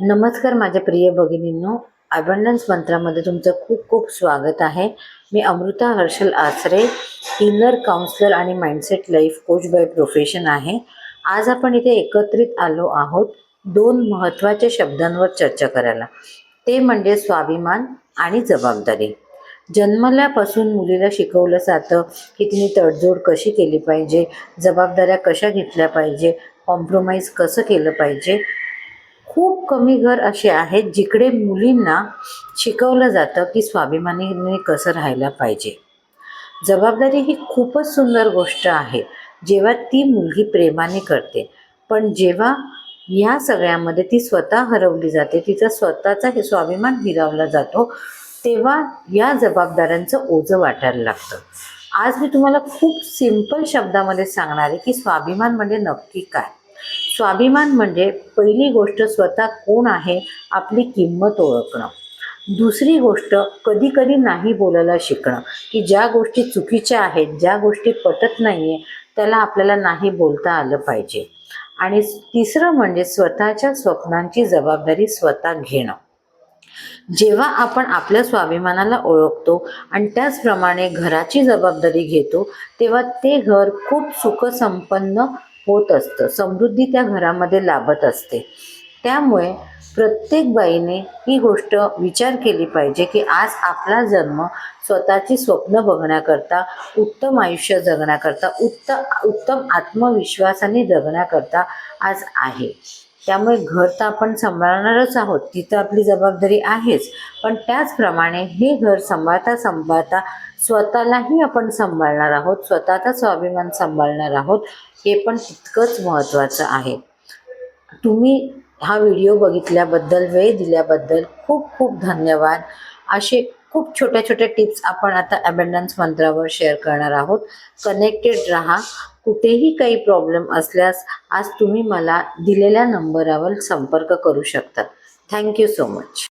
नमस्कार माझ्या प्रिय भगिनींनो, अबंडन्स मंत्रामध्ये तुमचं खूप खूप स्वागत आहे। मी अमृता हर्षल आसरे, इनर काउंसलर आणि mindset life coach by profession आहे। आज आपण इथे एकत्रित आलो आहोत दोन महत्त्वाच्या शब्दांवर चर्चा करायला, ते म्हणजे स्वाभिमान आणि जबाबदारी। जन्मल्यापासून मुलीला शिकवलं जातं की तिने तडजोड कशी केली पाहिजे, जबाबदाऱ्या कशा घेतल्या पाहिजे, कॉम्प्रोमाइज कसं केलं पाहिजे। खूप कमी घर असे आहेत जिकडे मुलींना शिकवलं जातं की स्वाभिमानीने कसं राहायला पाहिजे। जबाबदारी ही खूपच सुंदर गोष्ट आहे जेव्हा ती मुलगी प्रेमाने करते, पण जेव्हा या सगळ्यामध्ये ती स्वतः हरवली जाते, तिचा स्वतःचा हे स्वाभिमान हिरावला जातो, तेव्हा या जबाबदाऱ्यांचं ओझं वाटायला लागतं। आज मी तुम्हाला खूप सिंपल शब्दामध्ये सांगणार आहे की स्वाभिमान म्हणजे नक्की काय। स्वाभिमान म्हणजे पहिली गोष्ट स्वतः कोण आहे, आपली किंमत ओळखणं। दुसरी गोष्ट कधी कधी नाही बोलायला शिकणं, की ज्या गोष्टी चुकीच्या आहेत, ज्या गोष्टी पटत नाहीये त्याला आपल्याला नाही बोलता आलं पाहिजे। आणि तिसरं म्हणजे स्वतःच्या स्वप्नांची जबाबदारी स्वतः घेणं। जेव्हा आपण आपल्या स्वाभिमानाला ओळखतो आणि त्याचप्रमाणे घराची जबाबदारी घेतो, तेव्हा ते घर खूप सुखसंपन्न होत असतं, समृद्धी त्या घरामध्ये लाभत असते। त्यामुळे प्रत्येक बाईने ही गोष्ट विचार केली पाहिजे की आज आपला जन्म स्वतःची स्वप्न बघण्याकरता, उत्तम आयुष्य जगण्याकरता, उत्तम आत्मविश्वासाने जगण्याकरता आज आहे। त्यामुळे घर तर आपण सांभाळणारच आहोत, तिथं आपली जबाबदारी आहेच, पण त्याचप्रमाणे हे घर सांभाळता सांभाळता स्वतःलाही आपण सांभाळणार आहोत, स्वतःचा स्वाभिमान सांभाळणार आहोत, हे पण तितकंच महत्त्वाचं आहे। तुम्ही हा व्हिडिओ बघितल्याबद्दल, वेळ दिल्याबद्दल खूप खूप धन्यवाद। असे खूप छोट्या छोट्या टिप्स आपण आता अबंडन्स मंत्रावर शेअर करणार आहोत। कनेक्टेड राहा। कुठेही काही प्रॉब्लेम असल्यास आज तुम्ही मला दिलेल्या नंबरवर संपर्क करू शकता। Thank you so much.